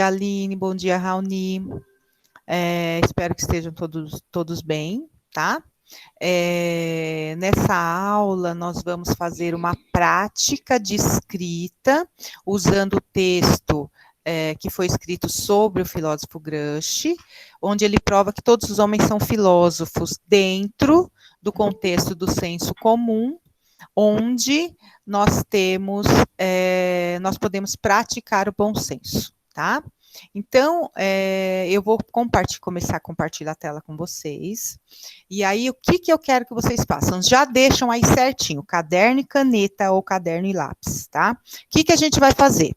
Aline, bom dia, Raoni. Espero que estejam todos bem, tá? Nessa aula, nós vamos fazer uma prática de escrita, usando o texto que foi escrito sobre o filósofo Gramsci, onde ele prova que todos os homens são filósofos dentro do contexto do senso comum, onde nós podemos praticar o bom senso, tá? Então, eu vou começar a compartilhar a tela com vocês. E aí, o que eu quero que vocês façam? Já deixam aí certinho, caderno e caneta ou caderno e lápis, tá? O que a gente vai fazer?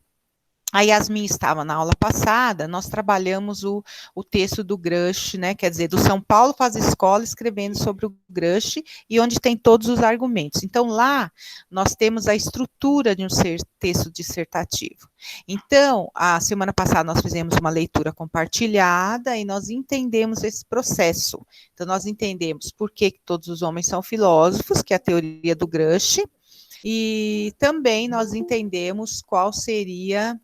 A Yasmin estava na aula passada, nós trabalhamos o texto do Gramsci, né, quer dizer, do São Paulo Faz Escola, escrevendo sobre o Gramsci, e onde tem todos os argumentos. Então, lá, nós temos a estrutura de um texto dissertativo. Então, a semana passada nós fizemos uma leitura compartilhada e nós entendemos esse processo. Então, nós entendemos por que todos os homens são filósofos, que é a teoria do Gramsci, e também nós entendemos qual seria...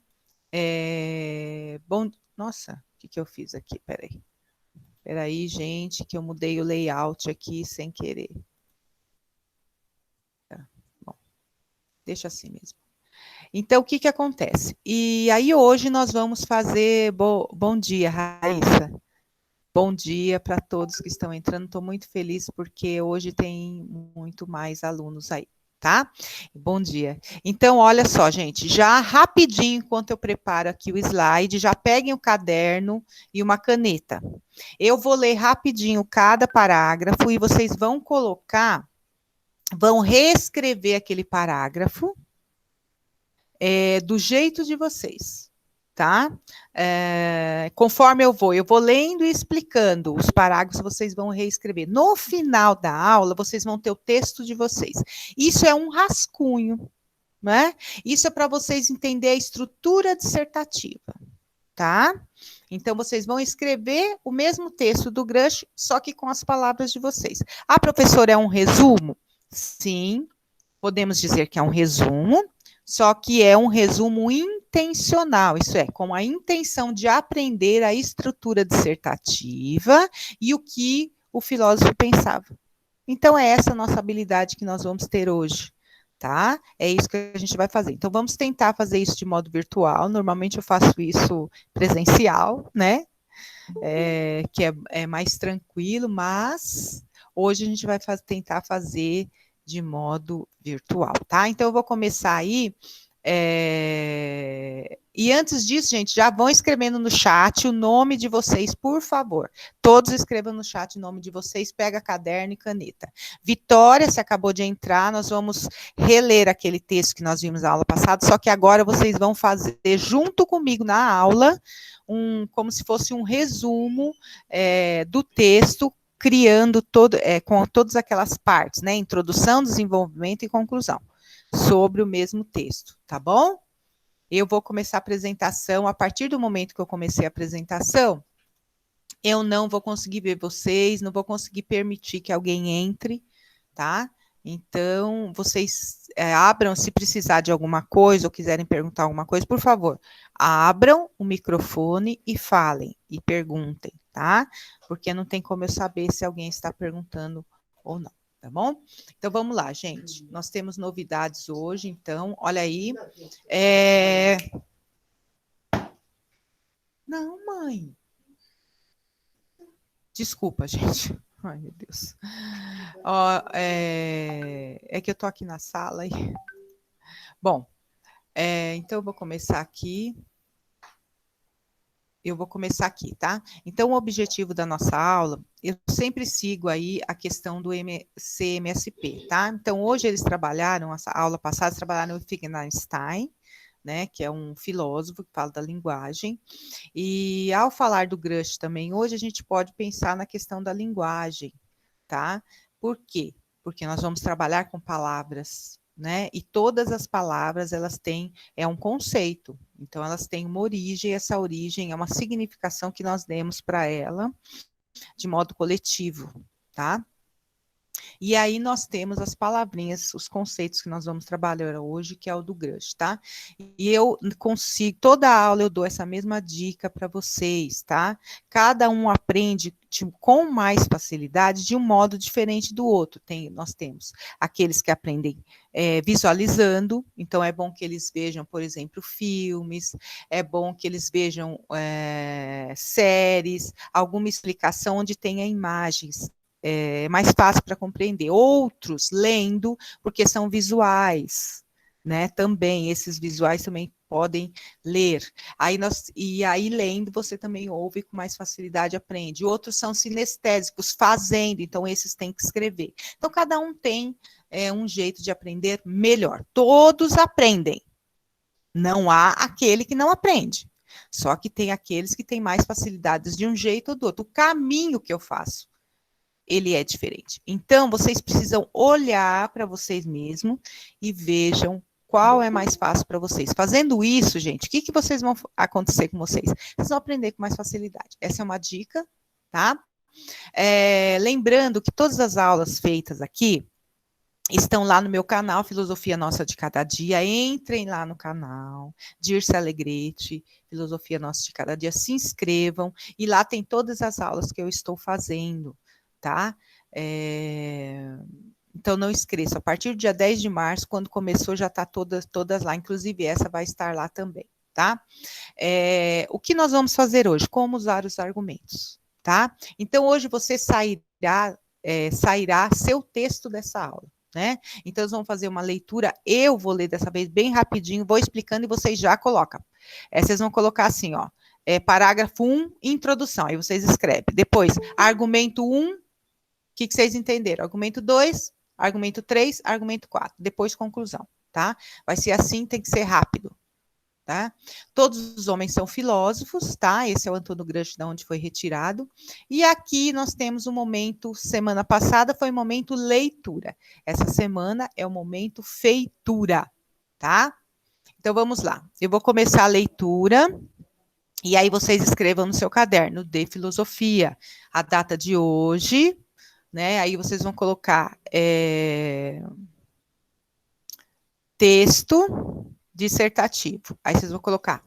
Bom, nossa, o que eu fiz aqui? Peraí, gente, que eu mudei o layout aqui sem querer. Tá, bom, deixa assim mesmo. Então, o que acontece? E aí, hoje, nós vamos fazer... Bom dia, Raíssa. Bom dia para todos que estão entrando. Estou muito feliz porque hoje tem muito mais alunos aí, tá? Bom dia. Então, olha só, gente, já rapidinho, enquanto eu preparo aqui o slide, já peguem o caderno e uma caneta. Eu vou ler rapidinho cada parágrafo e vocês vão reescrever aquele parágrafo do jeito de vocês, tá? Conforme eu vou lendo e explicando os parágrafos, vocês vão reescrever. No final da aula, vocês vão ter o texto de vocês. Isso é um rascunho, né? Isso é para vocês entenderem a estrutura dissertativa, tá? Então, vocês vão escrever o mesmo texto do Gramsci, só que com as palavras de vocês. Ah, professora, é um resumo? Sim, podemos dizer que é um resumo, só que é um resumo intencional, isso é, com a intenção de aprender a estrutura dissertativa e o que o filósofo pensava. Então, é essa a nossa habilidade que nós vamos ter hoje, tá? É isso que a gente vai fazer. Então, vamos tentar fazer isso de modo virtual. Normalmente, eu faço isso presencial, né? Que é mais tranquilo, mas hoje a gente vai tentar fazer de modo virtual, tá? Então, eu vou começar aí. E antes disso, gente, já vão escrevendo no chat o nome de vocês, por favor. Todos escrevam no chat o nome de vocês, pega caderno e caneta. Vitória, você acabou de entrar, nós vamos reler aquele texto que nós vimos na aula passada, só que agora vocês vão fazer junto comigo na aula, como se fosse um resumo do texto, criando com todas aquelas partes, né? Introdução, desenvolvimento e conclusão, sobre o mesmo texto, tá bom? Eu vou começar a apresentação. A partir do momento que eu comecei a apresentação, eu não vou conseguir ver vocês, não vou conseguir permitir que alguém entre, tá? Então, vocês abram, se precisar de alguma coisa ou quiserem perguntar alguma coisa, por favor, abram o microfone e falem, e perguntem, tá? Porque não tem como eu saber se alguém está perguntando ou não, tá bom? Então, vamos lá, gente. Nós temos novidades hoje, então, olha aí. Não, mãe. Desculpa, gente. Ai, meu Deus. É que eu tô aqui na sala e... Bom, então eu vou começar aqui. Tá? Então, o objetivo da nossa aula, eu sempre sigo aí a questão do CMSP, tá? Então, hoje eles trabalharam, essa aula passada, eles trabalharam o Wittgenstein, né, que é um filósofo que fala da linguagem, e ao falar do Gramsci também, hoje a gente pode pensar na questão da linguagem, tá? Por quê? Porque nós vamos trabalhar com palavras, né? E todas as palavras, elas têm, um conceito, então elas têm uma origem, e essa origem é uma significação que nós demos para ela de modo coletivo, tá? E aí nós temos as palavrinhas, os conceitos que nós vamos trabalhar hoje, que é o do Grush, tá? E eu consigo, toda aula eu dou essa mesma dica para vocês, tá? Cada um aprende com mais facilidade de um modo diferente do outro. Nós temos aqueles que aprendem visualizando, então é bom que eles vejam, por exemplo, filmes, é bom que eles vejam séries, alguma explicação onde tenha imagens, mais fácil para compreender. Outros lendo, porque são visuais, né? Também, esses visuais também podem ler. E aí, lendo, você também ouve com mais facilidade, aprende. Outros são sinestésicos, fazendo, então esses têm que escrever. Então, cada um tem um jeito de aprender melhor. Todos aprendem. Não há aquele que não aprende. Só que tem aqueles que têm mais facilidades de um jeito ou do outro. O caminho que eu faço, ele é diferente. Então, vocês precisam olhar para vocês mesmos e vejam qual é mais fácil para vocês. Fazendo isso, gente, o que vocês vão acontecer com vocês? Vocês vão aprender com mais facilidade. Essa é uma dica, tá? Lembrando que todas as aulas feitas aqui estão lá no meu canal, Filosofia Nossa de Cada Dia. Entrem lá no canal, Dirce Alegrete, Filosofia Nossa de Cada Dia. Se inscrevam e lá tem todas as aulas que eu estou fazendo, tá? Então, não esqueça, a partir do dia 10 de março, quando começou, já está todas lá, inclusive essa vai estar lá também, tá? O que nós vamos fazer hoje? Como usar os argumentos, tá? Então, hoje você sairá seu texto dessa aula, né? Então, nós vamos fazer uma leitura, eu vou ler dessa vez bem rapidinho, vou explicando e vocês já colocam. Vocês vão colocar assim, ó, parágrafo 1, introdução, aí vocês escrevem. Depois, argumento 1, o que vocês entenderam? Argumento 2, argumento 3, argumento 4, depois conclusão, tá? Vai ser assim, tem que ser rápido, tá? Todos os homens são filósofos, tá? Esse é o Antônio Gramsci, de onde foi retirado. E aqui nós temos um momento, semana passada foi o momento leitura. Essa semana é o momento feitura, tá? Então vamos lá. Eu vou começar a leitura. E aí vocês escrevam no seu caderno de filosofia a data de hoje, né? Aí vocês vão colocar texto dissertativo. Aí vocês vão colocar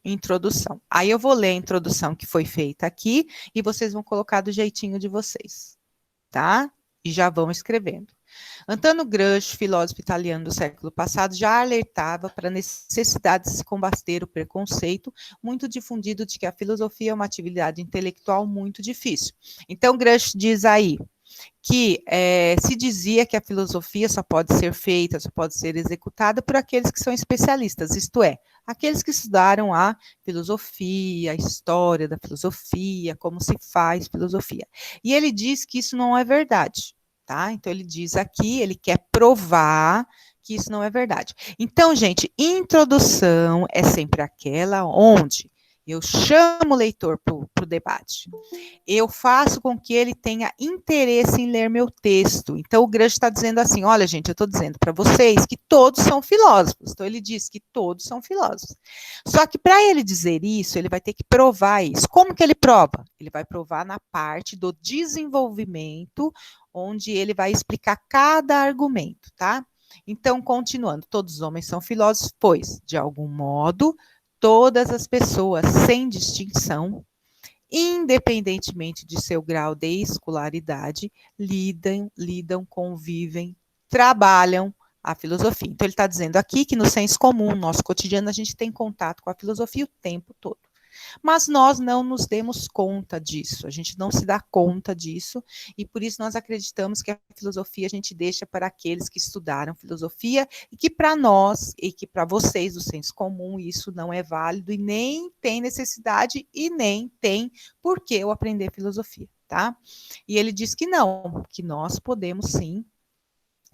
introdução. Aí eu vou ler a introdução que foi feita aqui e vocês vão colocar do jeitinho de vocês, tá? E já vão escrevendo. Antônio Gramsci, filósofo italiano do século passado, já alertava para a necessidade de se combater o preconceito muito difundido de que a filosofia é uma atividade intelectual muito difícil. Então, Gramsci diz aí que se dizia que a filosofia só pode ser feita, só pode ser executada por aqueles que são especialistas, isto é, aqueles que estudaram a filosofia, a história da filosofia, como se faz filosofia. E ele diz que isso não é verdade, tá? Então ele diz aqui, ele quer provar que isso não é verdade. Então, gente, introdução é sempre aquela onde eu chamo o leitor para o debate. Eu faço com que ele tenha interesse em ler meu texto. Então, o Gramsci está dizendo assim, olha, gente, eu estou dizendo para vocês que todos são filósofos. Então, ele diz que todos são filósofos. Só que, para ele dizer isso, ele vai ter que provar isso. Como que ele prova? Ele vai provar na parte do desenvolvimento, onde ele vai explicar cada argumento, tá? Então, continuando, todos os homens são filósofos, pois, de algum modo, todas as pessoas, sem distinção, independentemente de seu grau de escolaridade, lidam, convivem, trabalham a filosofia. Então, ele está dizendo aqui que no senso comum, no nosso cotidiano, a gente tem contato com a filosofia o tempo todo. Mas nós não nos demos conta disso, a gente não se dá conta disso, e por isso nós acreditamos que a filosofia a gente deixa para aqueles que estudaram filosofia, e que para nós, e que para vocês do senso comum, isso não é válido, e nem tem necessidade, e nem tem por que eu aprender filosofia, tá? E ele diz que não, que nós podemos sim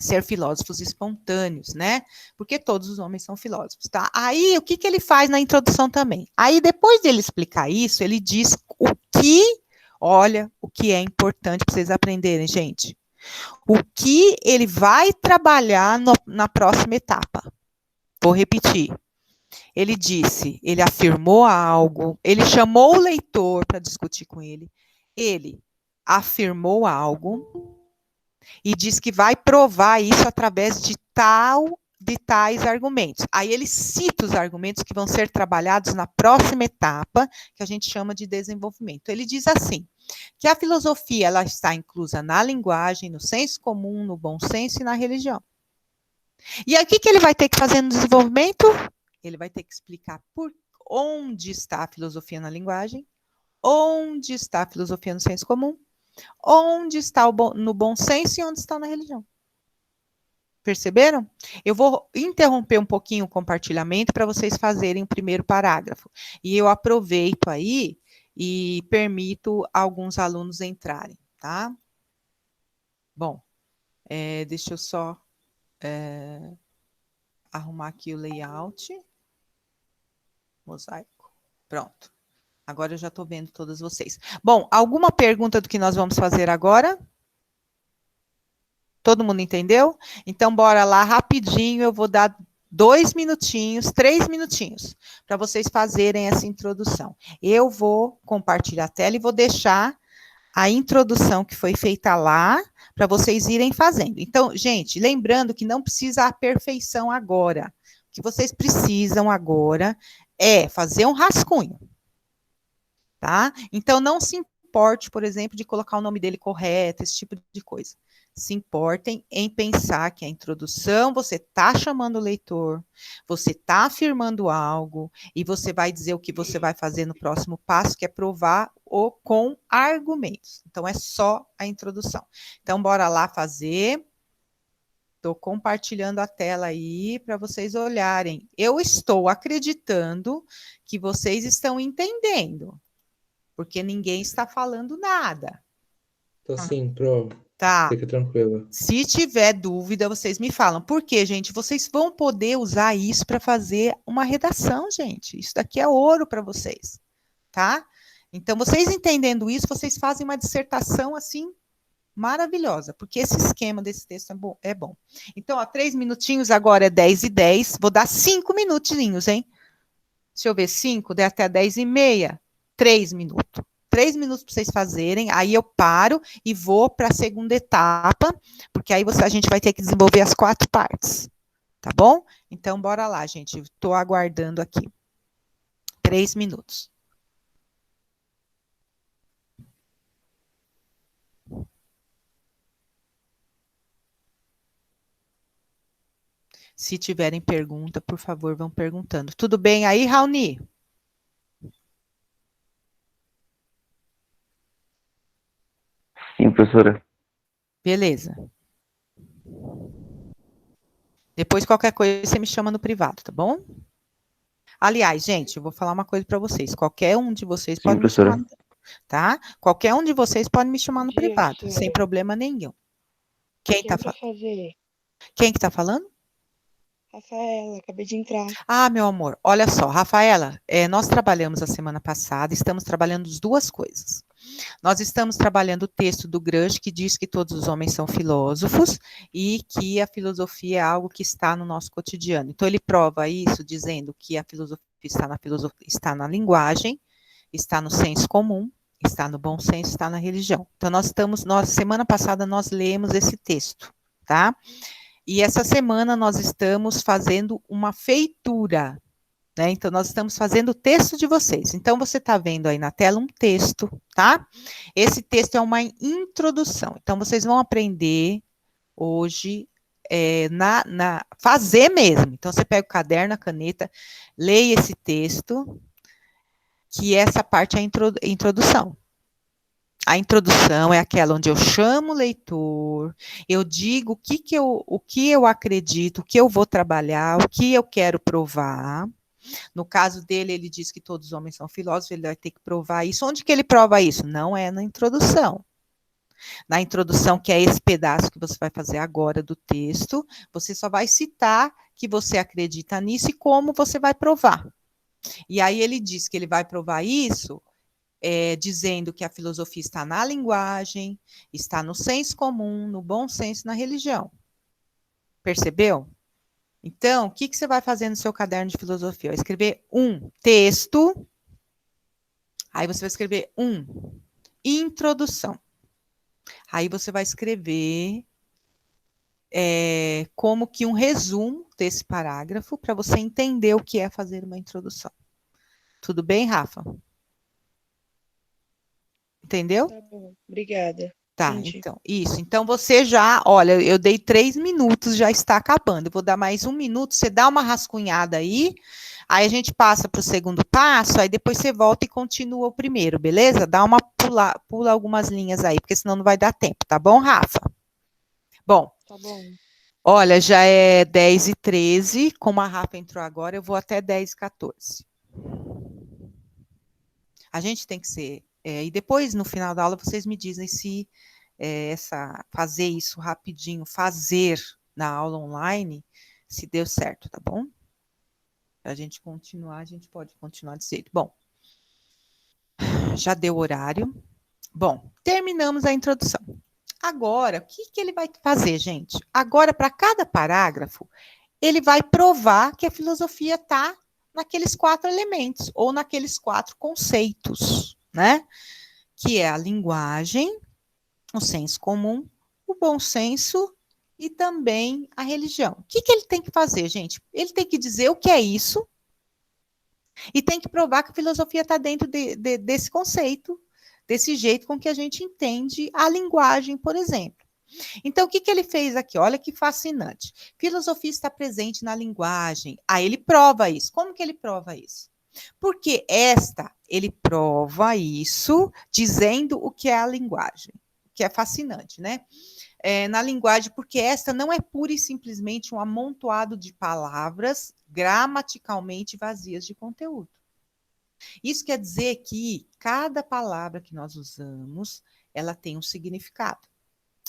ser filósofos espontâneos, né? Porque todos os homens são filósofos, tá? Aí, o que ele faz na introdução também? Aí, depois dele explicar isso, ele diz o que é importante para vocês aprenderem, gente. O que ele vai trabalhar na próxima etapa. Vou repetir. Ele afirmou algo, ele chamou o leitor para discutir com ele, ele afirmou algo, E diz que vai provar isso através de tais argumentos. Aí ele cita os argumentos que vão ser trabalhados na próxima etapa, que a gente chama de desenvolvimento. Ele diz assim, que a filosofia ela está inclusa na linguagem, no senso comum, no bom senso e na religião. E aí o que ele vai ter que fazer no desenvolvimento? Ele vai ter que explicar por onde está a filosofia na linguagem, onde está a filosofia no senso comum, onde está no bom senso e onde está na religião. Perceberam? Eu vou interromper um pouquinho o compartilhamento para vocês fazerem o primeiro parágrafo. E eu aproveito aí e permito alguns alunos entrarem, tá? Bom, deixa eu só arrumar aqui o layout. Mosaico. Pronto. Agora eu já estou vendo todas vocês. Bom, alguma pergunta do que nós vamos fazer agora? Todo mundo entendeu? Então, bora lá, rapidinho, eu vou dar 2 minutinhos, 3 minutinhos, para vocês fazerem essa introdução. Eu vou compartilhar a tela e vou deixar a introdução que foi feita lá, para vocês irem fazendo. Então, gente, lembrando que não precisa a perfeição agora. O que vocês precisam agora é fazer um rascunho, tá? Então, não se importe, por exemplo, de colocar o nome dele correto, esse tipo de coisa. Se importem em pensar que a introdução, você está chamando o leitor, você está afirmando algo, e você vai dizer o que você vai fazer no próximo passo, que é provar com argumentos. Então, é só a introdução. Então, bora lá fazer. Estou compartilhando a tela aí para vocês olharem. Eu estou acreditando que vocês estão entendendo, porque ninguém está falando nada. Tô sim, Pro. Tá. Fica tranquila. Se tiver dúvida, vocês me falam. Por quê, gente? Vocês vão poder usar isso para fazer uma redação, gente. Isso daqui é ouro para vocês, tá? Então, vocês entendendo isso, vocês fazem uma dissertação assim maravilhosa, porque esse esquema desse texto é bom. Então, ó, 3 minutinhos, agora é 10h10. Vou dar 5 minutinhos, hein? Deixa eu ver, 5, der até 10h30. 3 minutos. 3 minutos para vocês fazerem, aí eu paro e vou para a segunda etapa, porque aí a gente vai ter que desenvolver as 4 partes, tá bom? Então, bora lá, gente. Estou aguardando aqui. 3 minutos. Se tiverem pergunta, por favor, vão perguntando. Tudo bem aí, Raoni? Sim, professora. Beleza. Depois, qualquer coisa, você me chama no privado, tá bom? Aliás, gente, eu vou falar uma coisa para vocês. Qualquer um de vocês Sim, pode me chamar, professora. tá? Qualquer um de vocês pode me chamar no Dia, privado, sem professora. problema nenhum. Quem Quem tá pra falando? fazer? Quem que tá falando? Rafaela, acabei de entrar. Ah, meu amor, olha só, Rafaela, nós trabalhamos a semana passada, estamos trabalhando as duas coisas. Nós estamos trabalhando o texto do Gramsci, que diz que todos os homens são filósofos e que a filosofia é algo que está no nosso cotidiano. Então, ele prova isso dizendo que a filosofia está na linguagem, está no senso comum, está no bom senso, está na religião. Então, semana passada, nós lemos esse texto, tá? E essa semana nós estamos fazendo uma feitura, né? Então, nós estamos fazendo o texto de vocês. Então, você está vendo aí na tela um texto, tá? Esse texto é uma introdução. Então, vocês vão aprender hoje fazer mesmo. Então, você pega o caderno, a caneta, leia esse texto, que essa parte é a introdução. A introdução é aquela onde eu chamo o leitor, eu digo o que eu acredito, o que eu vou trabalhar, o que eu quero provar. No caso dele, ele diz que todos os homens são filósofos, ele vai ter que provar isso. Onde que ele prova isso? Não é na introdução. Na introdução, que é esse pedaço que você vai fazer agora do texto, você só vai citar que você acredita nisso e como você vai provar. E aí ele diz que ele vai provar isso dizendo que a filosofia está na linguagem, está no senso comum, no bom senso, na religião. Percebeu? Então, o que você vai fazer no seu caderno de filosofia? Vai escrever um texto, aí você vai escrever introdução. Aí você vai escrever como que um resumo desse parágrafo para você entender o que é fazer uma introdução. Tudo bem, Rafa? Entendeu? Tá bom, obrigada. Tá, Entendi. então, isso. Então, você já, olha, eu dei 3 minutos, já está acabando. Eu vou dar mais 1 minuto, você dá uma rascunhada aí a gente passa para o segundo passo, aí depois você volta e continua o primeiro, beleza? Dá uma pula algumas linhas aí, porque senão não vai dar tempo, tá bom, Rafa? Bom, Tá bom. olha, já é 10h13, como a Rafa entrou agora, eu vou até 10h14. A gente tem que ser, e depois, no final da aula, vocês me dizem se fazer isso rapidinho, fazer na aula online, se deu certo, tá bom? Para a gente continuar, a gente pode continuar desse jeito. Bom, já deu horário. Bom, terminamos a introdução. Agora, o que ele vai fazer, gente? Agora, para cada parágrafo, ele vai provar que a filosofia está naqueles 4 elementos, ou naqueles 4 conceitos, né? Que é a linguagem, o senso comum, o bom senso e também a religião. O que ele tem que fazer, gente? Ele tem que dizer o que é isso e tem que provar que a filosofia está dentro desse conceito, desse jeito com que a gente entende a linguagem, por exemplo. Então, o que ele fez aqui? Olha que fascinante. Filosofia está presente na linguagem. Aí ele prova isso. Como que ele prova isso? Porque ele prova isso dizendo o que é a linguagem, que é fascinante, né? Na linguagem, porque esta não é pura e simplesmente um amontoado de palavras gramaticalmente vazias de conteúdo. Isso quer dizer que cada palavra que nós usamos, ela tem um significado.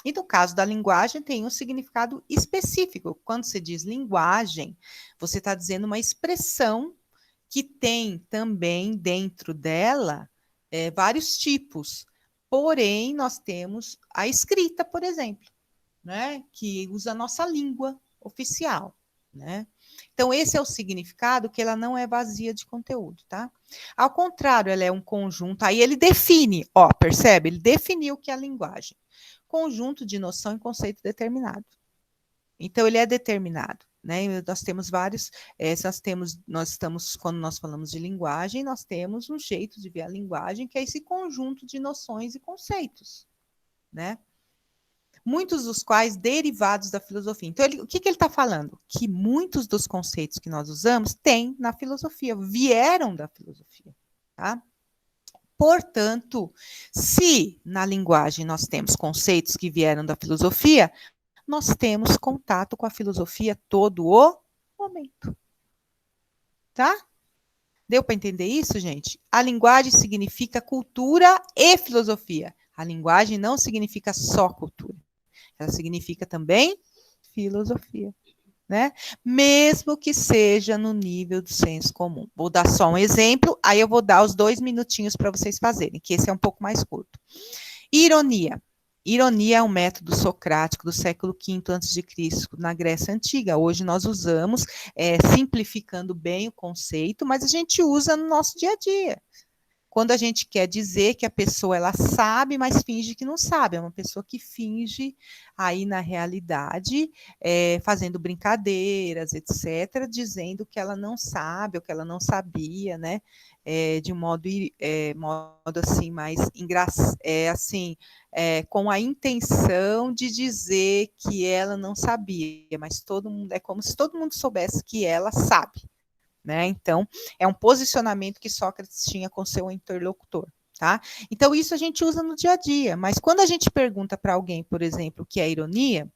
E no caso da linguagem, tem um significado específico. Quando você diz linguagem, você está dizendo uma expressão que tem também dentro dela vários tipos. Porém, nós temos a escrita, por exemplo, né, que usa a nossa língua oficial, né? Então, esse é o significado, que ela não é vazia de conteúdo, tá? Ao contrário, ela é um conjunto, aí ele define, percebe? Ele definiu o que é a linguagem. Conjunto de noção e conceito determinado. Então, ele é determinado, né? Nós temos vários, quando nós falamos de linguagem, nós temos um jeito de ver a linguagem, que é esse conjunto de noções e conceitos, né? Muitos dos quais derivados da filosofia. Então, o que ele está falando? Que muitos dos conceitos que nós usamos têm na filosofia, vieram da filosofia, tá? Portanto, se na linguagem nós temos conceitos que vieram da filosofia, nós temos contato com a filosofia todo o momento. Tá? Deu para entender isso, gente? A linguagem significa cultura e filosofia. A linguagem não significa só cultura. Ela significa também filosofia, né? Mesmo que seja no nível do senso comum. Vou dar só um exemplo, aí eu vou dar os 2 minutinhos para vocês fazerem, que esse é um pouco mais curto. Ironia. Ironia é um método socrático do século V a.C., na Grécia Antiga. Hoje nós usamos, simplificando bem o conceito, mas a gente usa no nosso dia a dia. Quando a gente quer dizer que a pessoa ela sabe, mas finge que não sabe, é uma pessoa que finge aí na realidade, fazendo brincadeiras, etc., dizendo que ela não sabe ou que ela não sabia, né? De modo assim mais engraçado, assim, com a intenção de dizer que ela não sabia, mas todo mundo é como se todo mundo soubesse que ela sabe. Né? Então, é um posicionamento que Sócrates tinha com seu interlocutor. Tá? Então, isso a gente usa no dia a dia, mas quando a gente pergunta para alguém, por exemplo, o que é ironia,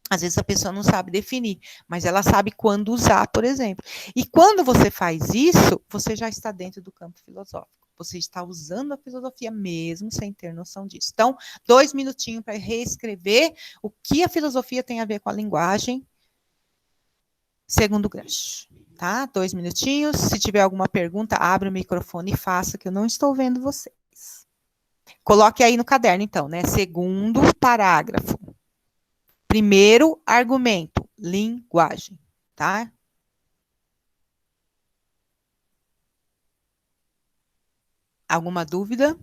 às vezes a pessoa não sabe definir, mas ela sabe quando usar, por exemplo. E quando você faz isso, você já está dentro do campo filosófico. Você está usando a filosofia mesmo sem ter noção disso. Então, 2 minutinhos para reescrever o que a filosofia tem a ver com a linguagem, segundo Gramsci. Tá? 2 minutinhos. Se tiver alguma pergunta, abre o microfone e faça, que eu não estou vendo vocês. Coloque aí no caderno, então, né? Segundo parágrafo. Primeiro argumento, linguagem, tá? Alguma dúvida?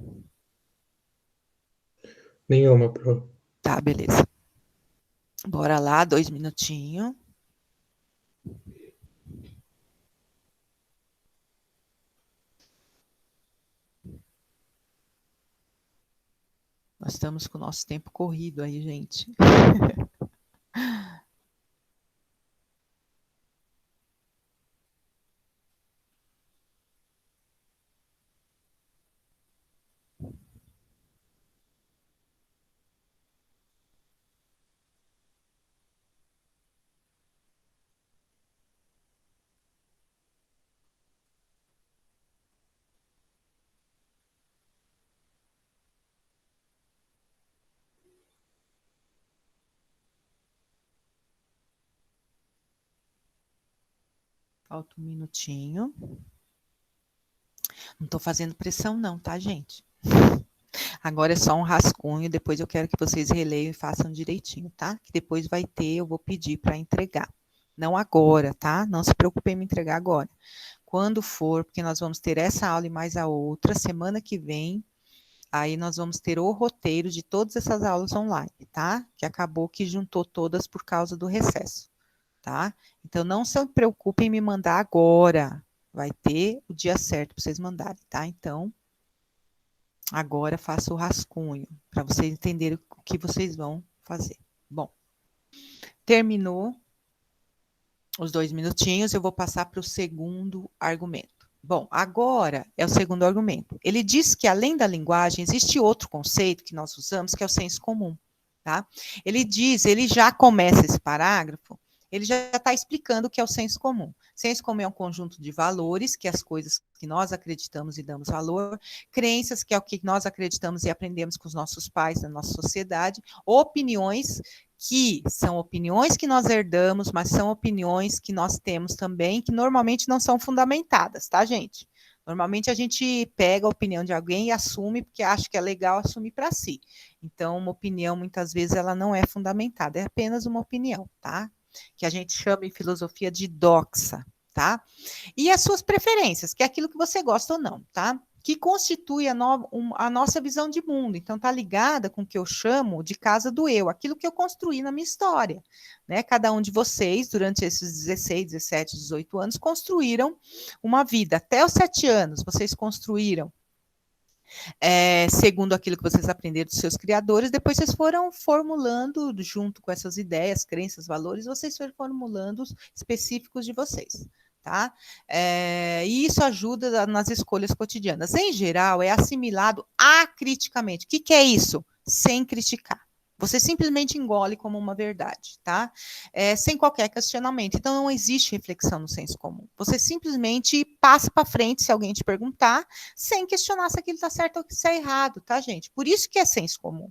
Nenhuma, Pro. Tá, beleza. Bora lá, 2 minutinhos. Nós estamos com o nosso tempo corrido aí, gente. Falta um minutinho. Não estou fazendo pressão não, tá, gente? Agora é só um rascunho, depois eu quero que vocês releiam e façam direitinho, tá? Que depois vai ter, eu vou pedir para entregar. Não agora, tá? Não se preocupem em me entregar agora. Quando for, porque nós vamos ter essa aula e mais a outra, semana que vem, aí nós vamos ter o roteiro de todas essas aulas online, tá? Que acabou que juntou todas por causa do recesso, tá? Então, não se preocupem em me mandar agora. Vai ter o dia certo para vocês mandarem, tá? Então, agora faça o rascunho, para vocês entenderem o que vocês vão fazer. Bom, terminou os 2 minutinhos, eu vou passar para o segundo argumento. Bom, agora é o segundo argumento. Ele diz que, além da linguagem, existe outro conceito que nós usamos, que é o senso comum, tá? Ele já começa esse parágrafo, ele já está explicando o que é o senso comum. Senso comum é um conjunto de valores, que as coisas que nós acreditamos e damos valor, crenças, que é o que nós acreditamos e aprendemos com os nossos pais, na nossa sociedade, opiniões, que são opiniões que nós herdamos, mas são opiniões que nós temos também, que normalmente não são fundamentadas, tá, gente? Normalmente a gente pega a opinião de alguém e assume, porque acha que é legal assumir para si. Então, uma opinião, muitas vezes, ela não é fundamentada, é apenas uma opinião, tá? Que a gente chama em filosofia de doxa, tá? E as suas preferências, que é aquilo que você gosta ou não, tá? Que constitui a nossa visão de mundo. Então, está ligada com o que eu chamo de casa do eu, aquilo que eu construí na minha história. Né? Cada um de vocês, durante esses 16, 17, 18 anos, construíram uma vida. Até os 7 anos, vocês construíram segundo aquilo que vocês aprenderam dos seus criadores, depois vocês foram formulando, junto com essas ideias, crenças, valores, vocês foram formulando os específicos de vocês. Tá? E isso ajuda nas escolhas cotidianas. Em geral, é assimilado acriticamente. O que é isso? Sem criticar. Você simplesmente engole como uma verdade, tá? Sem qualquer questionamento. Então, não existe reflexão no senso comum. Você simplesmente passa para frente se alguém te perguntar, sem questionar se aquilo está certo ou se está errado, tá, gente? Por isso que é senso comum.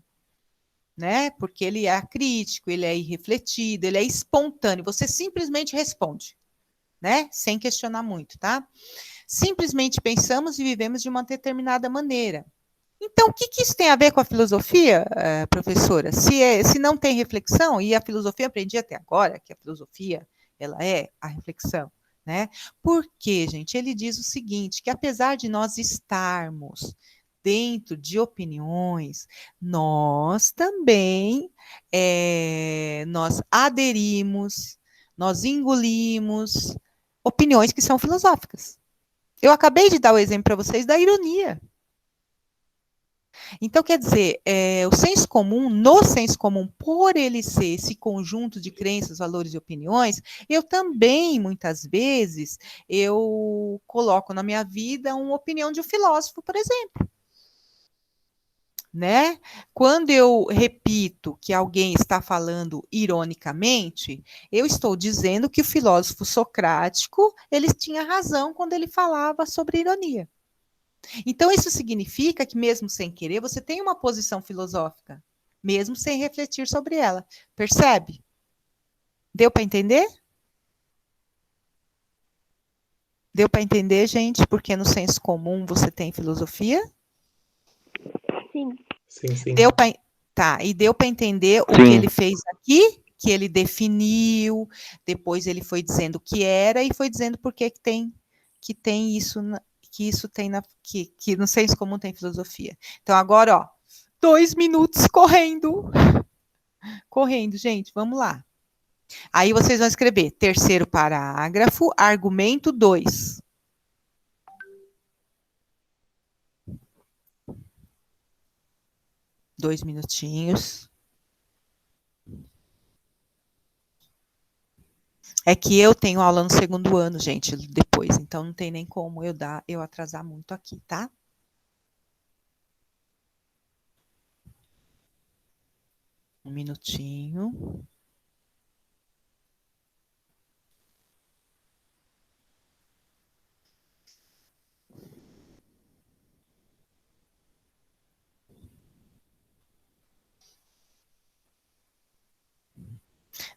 Né? Porque ele é acrítico, ele é irrefletido, ele é espontâneo. Você simplesmente responde. Né? Sem questionar muito, tá? Simplesmente pensamos e vivemos de uma determinada maneira. Então, o que isso tem a ver com a filosofia, professora? Se não tem reflexão, e a filosofia, aprendi até agora que a filosofia, ela é a reflexão, né? Porque, gente, ele diz o seguinte, que apesar de nós estarmos dentro de opiniões, nós também, nós aderimos, nós engolimos opiniões que são filosóficas. Eu acabei de dar o exemplo para vocês da ironia. Então, quer dizer, o senso comum, no senso comum, por ele ser esse conjunto de crenças, valores e opiniões, eu também, muitas vezes, eu coloco na minha vida uma opinião de um filósofo, por exemplo. Né? Quando eu repito que alguém está falando ironicamente, eu estou dizendo que o filósofo socrático, ele tinha razão quando ele falava sobre ironia. Então, isso significa que, mesmo sem querer, você tem uma posição filosófica, mesmo sem refletir sobre ela. Percebe? Deu para entender? Deu para entender, gente, porque no senso comum você tem filosofia? Sim. Sim. Deu para e deu para entender o que ele fez aqui? Que ele definiu, depois ele foi dizendo o que era e foi dizendo por que tem isso, que isso tem que no senso comum tem filosofia. Então agora, ó, 2 minutos correndo. Correndo, gente, vamos lá. Aí vocês vão escrever terceiro parágrafo, argumento 2. Dois minutinhos. É que eu tenho aula no segundo ano, gente, depois, então não tem nem como eu atrasar muito aqui, tá? Um minutinho.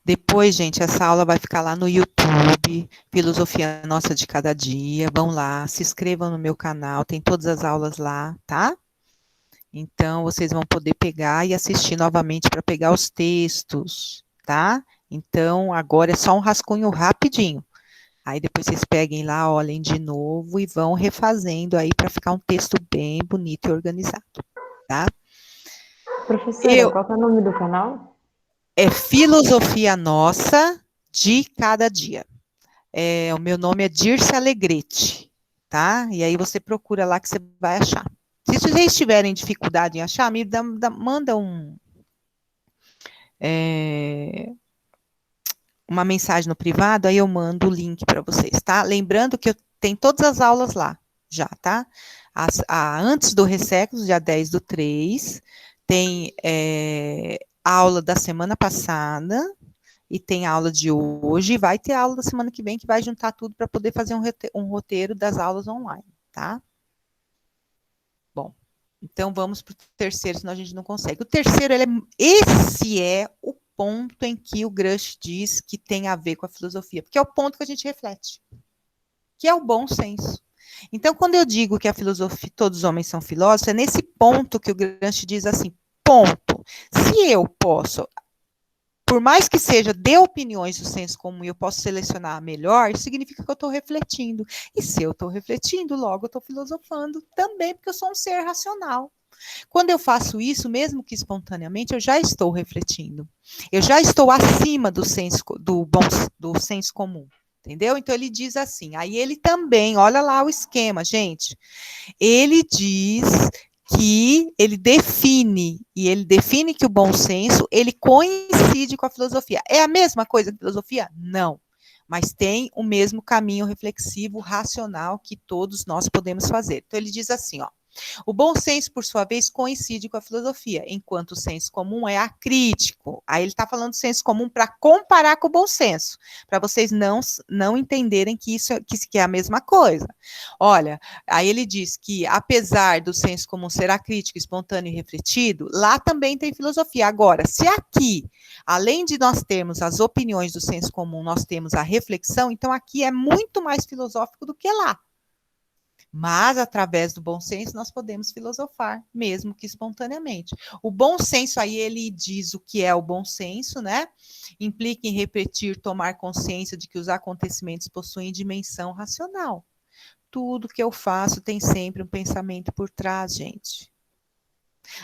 Depois, gente, essa aula vai ficar lá no YouTube, Filosofia Nossa de Cada Dia. Vão lá, se inscrevam no meu canal, tem todas as aulas lá, tá? Então, vocês vão poder pegar e assistir novamente para pegar os textos, tá? Então, agora é só um rascunho rapidinho. Aí depois vocês peguem lá, olhem de novo e vão refazendo aí para ficar um texto bem bonito e organizado, tá? Professora, qual que é o nome do canal? É Filosofia Nossa de Cada Dia. O meu nome é Dirce Alegrete, tá? E aí você procura lá que você vai achar. Se vocês tiverem dificuldade em achar, manda uma mensagem no privado, aí eu mando o link para vocês, tá? Lembrando que eu tenho todas as aulas lá, já, tá? Antes do Ressecos, dia 10/3, tem aula da semana passada, e tem aula de hoje, e vai ter aula da semana que vem, que vai juntar tudo para poder fazer um roteiro das aulas online, tá? Bom, então vamos para o terceiro, senão a gente não consegue. O terceiro, esse é o ponto em que o Grush diz que tem a ver com a filosofia, porque é o ponto que a gente reflete, que é o bom senso. Então, quando eu digo que a filosofia, todos os homens são filósofos, é nesse ponto que o Gramsci diz assim, ponto. Se eu posso, por mais que seja de opiniões do senso comum, eu posso selecionar a melhor, isso significa que eu estou refletindo. E se eu estou refletindo, logo eu estou filosofando também, porque eu sou um ser racional. Quando eu faço isso, mesmo que espontaneamente, eu já estou refletindo. Eu já estou acima do senso comum. Entendeu? Então ele diz assim. Aí ele também, olha lá o esquema, gente. Ele diz que ele define que o bom senso, ele coincide com a filosofia. É a mesma coisa que a filosofia? Não. Mas tem o mesmo caminho reflexivo, racional, que todos nós podemos fazer. Então ele diz assim, ó. O bom senso, por sua vez, coincide com a filosofia, enquanto o senso comum é acrítico. Aí ele está falando do senso comum para comparar com o bom senso, para vocês não entenderem que isso que é a mesma coisa. Olha, aí ele diz que, apesar do senso comum ser acrítico, espontâneo e refletido, lá também tem filosofia. Agora, se aqui, além de nós termos as opiniões do senso comum, nós temos a reflexão, então aqui é muito mais filosófico do que lá. Mas, através do bom senso, nós podemos filosofar, mesmo que espontaneamente. O bom senso, aí ele diz o que é o bom senso, né? Implica em repetir, tomar consciência de que os acontecimentos possuem dimensão racional. Tudo que eu faço tem sempre um pensamento por trás, gente.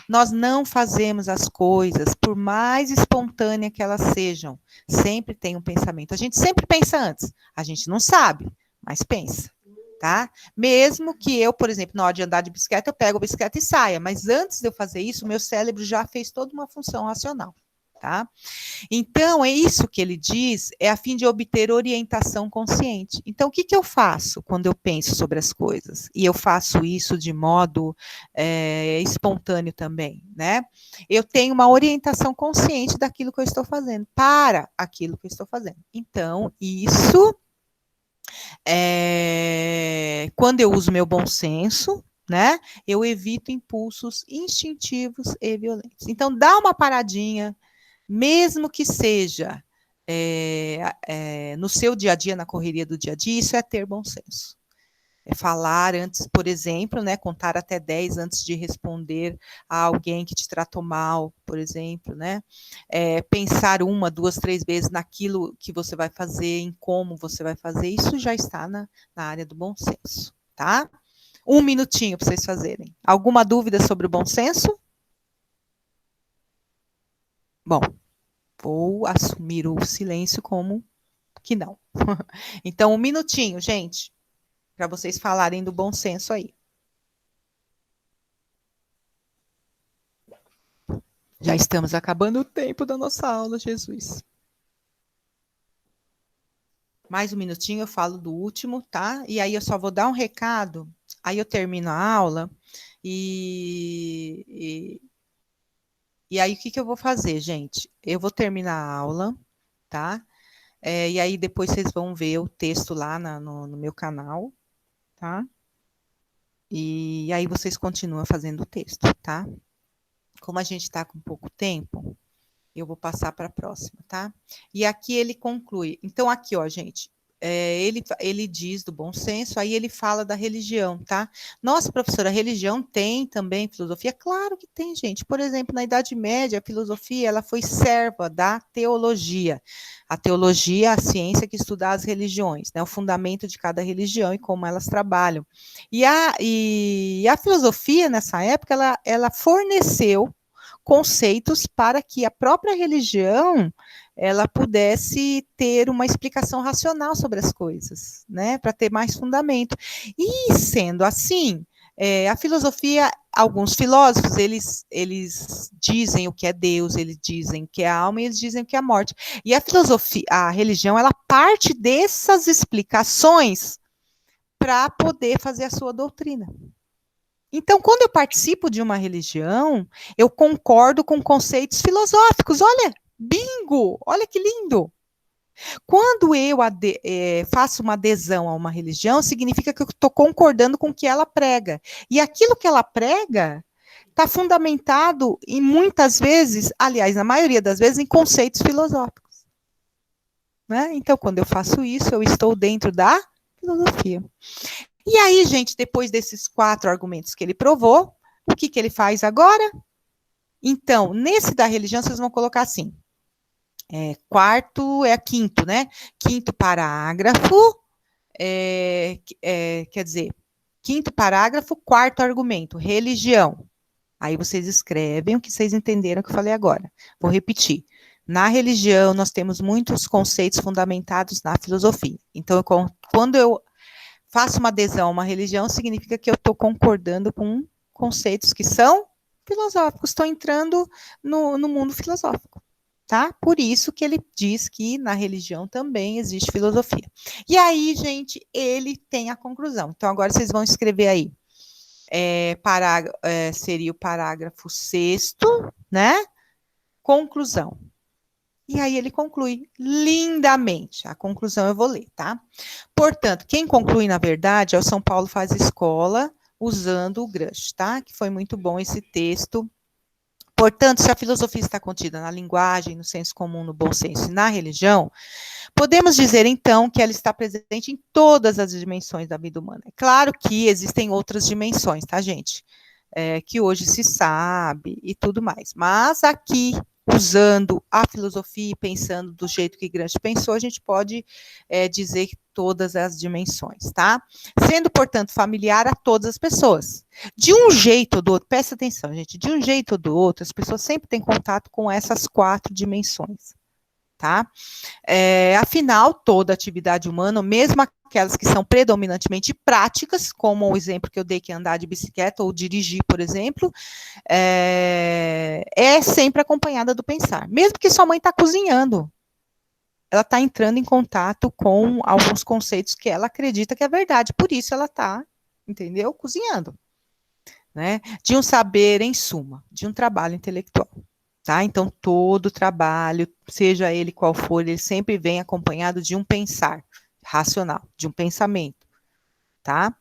Nós não fazemos as coisas, por mais espontânea que elas sejam, sempre tem um pensamento. A gente sempre pensa antes, a gente não sabe, mas pensa. Tá? Mesmo que eu, por exemplo, na hora de andar de bicicleta, eu pego a bicicleta e saia, mas antes de eu fazer isso, o meu cérebro já fez toda uma função racional, tá? Então, é isso que ele diz, é a fim de obter orientação consciente. Então, o que eu faço quando eu penso sobre as coisas? E eu faço isso de modo espontâneo também, né? Eu tenho uma orientação consciente daquilo que eu estou fazendo, para aquilo que eu estou fazendo. Então, isso... quando eu uso meu bom senso, né, eu evito impulsos instintivos e violentos. Então, dá uma paradinha, mesmo que seja no seu dia a dia, na correria do dia a dia, isso é ter bom senso. É falar antes, por exemplo, né, contar até 10 antes de responder a alguém que te tratou mal, por exemplo, né? Pensar 1, 2, 3 vezes naquilo que você vai fazer, em como você vai fazer, isso já está na área do bom senso, tá? 1 minutinho para vocês fazerem. Alguma dúvida sobre o bom senso? Bom, Vou assumir o silêncio como que não. Então, um minutinho, gente, para vocês falarem do bom senso aí. Já estamos acabando o tempo da nossa aula, Jesus. Mais um minutinho, eu falo do último, tá? E aí eu só vou dar um recado, aí eu termino a aula, e aí o que eu vou fazer, gente? Eu vou terminar a aula, tá? E aí depois vocês vão ver o texto lá no meu canal, tá? E aí vocês continuam fazendo o texto, tá? Como a gente está com pouco tempo, eu vou passar para a próxima, tá? E aqui ele conclui. Então, aqui, ó, gente, ele diz do bom senso, aí ele fala da religião, tá? Nossa, professora, a religião tem também filosofia? Claro que tem, gente. Por exemplo, na Idade Média, a filosofia, ela foi serva da teologia. A teologia, a ciência que estuda as religiões, né? O fundamento de cada religião e como elas trabalham. E a filosofia, nessa época, ela forneceu conceitos para que a própria religião ela pudesse ter uma explicação racional sobre as coisas, né, para ter mais fundamento. E sendo assim, a filosofia, alguns filósofos, eles dizem o que é Deus, eles dizem o que é a alma e eles dizem o que é a morte. E a filosofia, a religião, ela parte dessas explicações para poder fazer a sua doutrina. Então, quando eu participo de uma religião, eu concordo com conceitos filosóficos. Olha, bingo! Olha que lindo! Quando eu faço uma adesão a uma religião, significa que eu estou concordando com o que ela prega. E aquilo que ela prega está fundamentado, e muitas vezes, aliás, na maioria das vezes, em conceitos filosóficos. Né? Então, quando eu faço isso, eu estou dentro da filosofia. E aí, gente, depois desses 4 argumentos que ele provou, o que ele faz agora? Então, nesse da religião, vocês vão colocar assim, quinto, né? Quinto parágrafo, quer dizer, quinto parágrafo, quarto argumento, religião. Aí vocês escrevem o que vocês entenderam que eu falei agora. Vou repetir. Na religião, nós temos muitos conceitos fundamentados na filosofia. Então, quando eu faço uma adesão a uma religião, significa que eu estou concordando com conceitos que são filosóficos, estou entrando no mundo filosófico, tá? Por isso que ele diz que na religião também existe filosofia. E aí, gente, ele tem a conclusão. Então, agora vocês vão escrever aí. Seria o parágrafo 6º, né? Conclusão. E aí ele conclui lindamente. A conclusão eu vou ler, tá? Portanto, quem conclui, na verdade, é o São Paulo Faz Escola, usando o Gramsci, tá? Que foi muito bom esse texto. Portanto, se a filosofia está contida na linguagem, no senso comum, no bom senso e na religião, podemos dizer, então, que ela está presente em todas as dimensões da vida humana. É claro que existem outras dimensões, tá, gente? Que hoje se sabe e tudo mais. Mas aqui, usando a filosofia e pensando do jeito que Gramsci pensou, a gente pode dizer que todas as dimensões, tá? Sendo, portanto, familiar a todas as pessoas. De um jeito ou do outro, presta atenção, gente, de um jeito ou do outro, as pessoas sempre têm contato com essas 4 dimensões, tá? Afinal, toda atividade humana, mesmo aquelas que são predominantemente práticas, como o exemplo que eu dei, que é andar de bicicleta ou dirigir, por exemplo, é sempre acompanhada do pensar. Mesmo que sua mãe está cozinhando, ela está entrando em contato com alguns conceitos que ela acredita que é verdade, por isso ela está, entendeu? Cozinhando. Né? De um saber, em suma, de um trabalho intelectual. Tá? Então, todo trabalho, seja ele qual for, ele sempre vem acompanhado de um pensar racional, de um pensamento. Tá?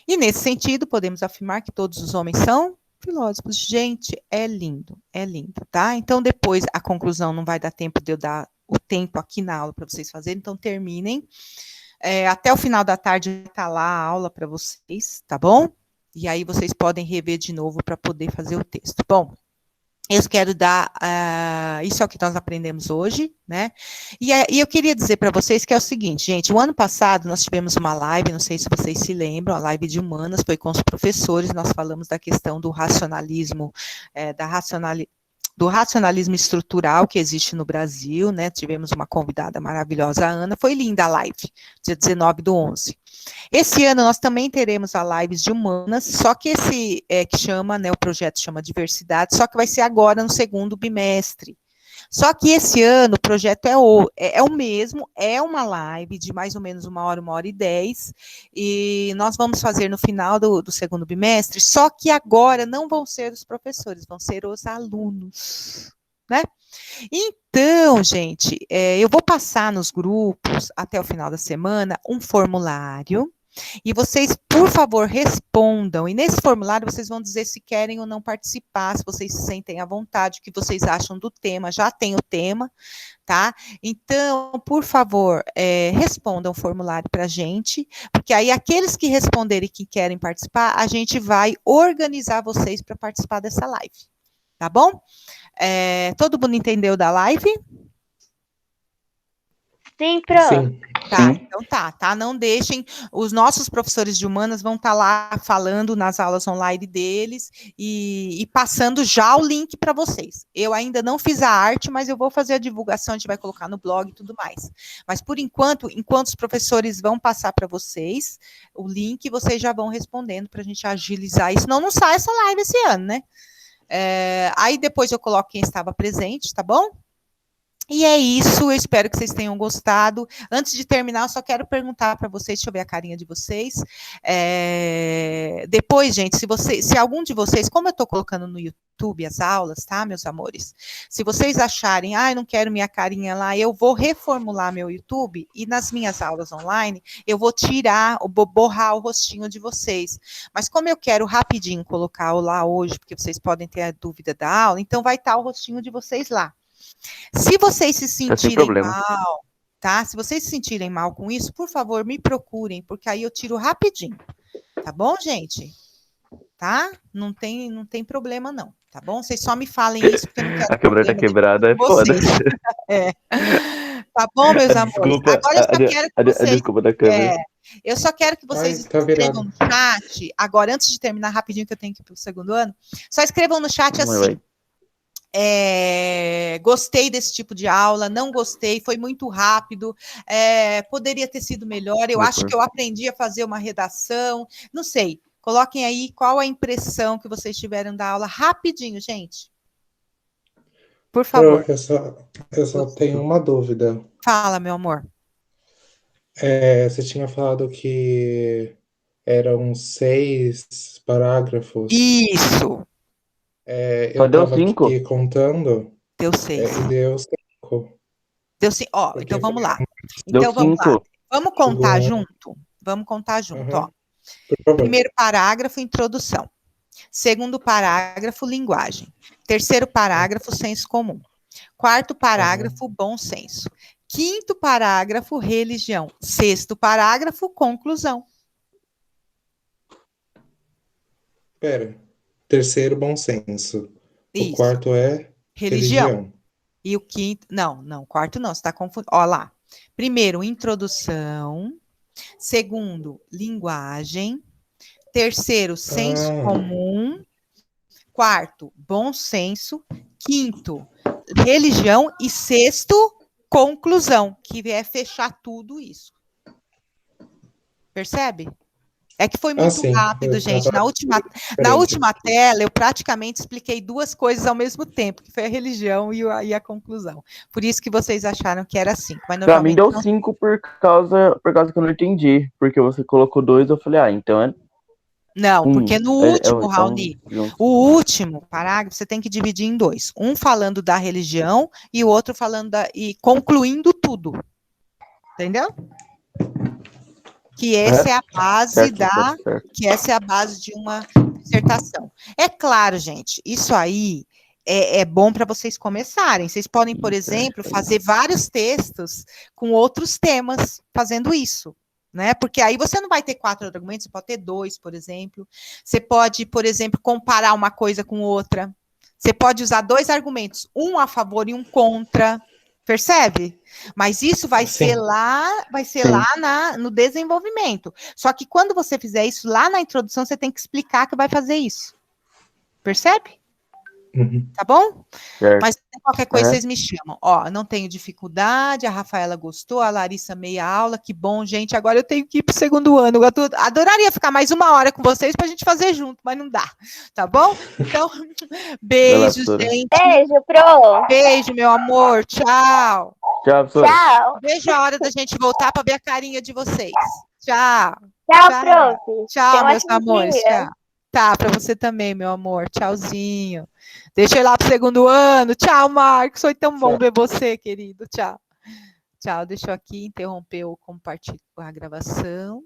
E, nesse sentido, podemos afirmar que todos os homens são filósofos. Gente, é lindo, tá? Então, depois, a conclusão não vai dar tempo de eu dar o tempo aqui na aula para vocês fazerem, então terminem. Até o final da tarde está lá a aula para vocês, tá bom? E aí vocês podem rever de novo para poder fazer o texto. Bom, eu quero dar, isso é o que nós aprendemos hoje, né? E eu queria dizer para vocês que é o seguinte, gente, o ano passado nós tivemos uma live, não sei se vocês se lembram, a live de humanas, foi com os professores, nós falamos da questão do racionalismo, do racionalismo estrutural que existe no Brasil, né? Tivemos uma convidada maravilhosa, a Ana, foi linda a live, dia 19/11. Esse ano nós também teremos a lives de humanas, só que esse que chama, né, o projeto chama Diversidade, só que vai ser agora no segundo bimestre. Só que esse ano o projeto é o mesmo, é uma live de mais ou menos 1h e 10, e nós vamos fazer no final do segundo bimestre, só que agora não vão ser os professores, vão ser os alunos, né? Então, gente, eu vou passar nos grupos, até o final da semana, um formulário, e vocês, por favor, respondam. E nesse formulário vocês vão dizer se querem ou não participar, se vocês se sentem à vontade, o que vocês acham do tema. Já tem o tema, tá? Então, por favor, respondam o formulário para a gente, porque aí aqueles que responderem que querem participar, a gente vai organizar vocês para participar dessa live, tá bom? Todo mundo entendeu da live? Sim, Pro. Sim. Tá, Sim. então tá, não deixem, os nossos professores de humanas vão estar lá falando nas aulas online deles e passando já o link para vocês. Eu ainda não fiz a arte, mas eu vou fazer a divulgação, a gente vai colocar no blog e tudo mais. Mas por enquanto os professores vão passar para vocês o link, vocês já vão respondendo para a gente agilizar isso, senão não sai essa live esse ano, né? Aí depois eu coloco quem estava presente, tá bom? E é isso, eu espero que vocês tenham gostado. Antes de terminar, eu só quero perguntar para vocês, deixa eu ver a carinha de vocês. Depois, gente, se algum de vocês, como eu estou colocando no YouTube as aulas, tá, meus amores? Se vocês acharem, eu não quero minha carinha lá, eu vou reformular meu YouTube e nas minhas aulas online, eu vou borrar o rostinho de vocês. Mas como eu quero rapidinho colocar lá hoje, porque vocês podem ter a dúvida da aula, então vai estar o rostinho de vocês lá. Se vocês se sentirem mal, tá? Se vocês se sentirem mal com isso, por favor, me procurem, porque aí eu tiro rapidinho. Tá bom, gente? Tá? Não tem problema, não. Tá bom? Vocês só me falem isso, porque eu não quero A câmera tá quebrada, é foda. Tá bom, meus amores? Desculpa, Agora eu só quero que vocês... desculpa da câmera. Eu só quero que vocês escrevam no chat, agora, antes de terminar rapidinho, que eu tenho que ir para o segundo ano, só escrevam no chat assim... Gostei desse tipo de aula, não gostei, foi muito rápido, poderia ter sido melhor, eu acho que eu aprendi a fazer uma redação, não sei, coloquem aí qual a impressão que vocês tiveram da aula, rapidinho, gente. Por favor. Eu só tenho uma dúvida. Fala, meu amor. Você tinha falado que eram 6 parágrafos. Isso. Eu deu tava 5. aqui contando. Deu 6. E deu 5. Deu 5. Então vamos lá. Deu 5. Vamos contar junto? Vamos contar junto, ó. Primeiro parágrafo, introdução. Segundo parágrafo, linguagem. Terceiro parágrafo, senso comum. Quarto parágrafo, bom senso. Quinto parágrafo, religião. Sexto parágrafo, conclusão. Terceiro, bom senso. Isso. O quarto é religião. E o quinto... Não, quarto não, você está confundindo. Ó lá. Primeiro, introdução. Segundo, linguagem. Terceiro, senso comum. Quarto, bom senso. Quinto, religião. E sexto, conclusão, que é fechar tudo isso. Percebe? É que foi muito rápido, gente. Na última tela, eu praticamente expliquei 2 coisas ao mesmo tempo, que foi a religião e a conclusão. Por isso que vocês acharam que era 5. Pra mim deu 5 por causa que eu não entendi. Porque você colocou 2, eu falei, então é... Não, porque no último, Raoni, o último parágrafo, você tem que dividir em 2. Um falando da religião e o outro falando e concluindo tudo. Entendeu? Que essa é a base que essa é a base de uma dissertação. É claro, gente, isso aí é bom para vocês começarem. Vocês podem, por exemplo, fazer vários textos com outros temas fazendo isso, né? Porque aí você não vai ter 4 argumentos, você pode ter 2, por exemplo. Você pode, por exemplo, comparar uma coisa com outra. Você pode usar 2 argumentos, um a favor e um contra. Percebe? Mas isso vai ser lá no desenvolvimento. Só que quando você fizer isso lá na introdução, você tem que explicar que vai fazer isso. Percebe? Uhum. Tá bom? Certo. Mas qualquer coisa É. vocês me chamam. Ó, não tenho dificuldade, a Rafaela gostou, a Larissa meia aula, que bom, gente. Agora eu tenho que ir pro segundo ano. Eu adoraria ficar mais 1 hora com vocês pra gente fazer junto, mas não dá, tá bom? Então, beijo, professora. gente. Beijo, Pro. Beijo, meu amor. Tchau. Tchau, professora. Tchau. Vejo a hora da gente voltar pra ver a carinha de vocês. Tchau. Tchau, Tchau. prof. Tchau, Tenha um meus ótimo amores. dia. Tchau. Tá, pra você também, meu amor. Tchauzinho. Deixa eu ir lá pro segundo ano. Tchau, Marcos. Foi tão bom Tchau. ver você, querido. Tchau. Tchau. Deixa eu aqui interromper o compartilhar a gravação.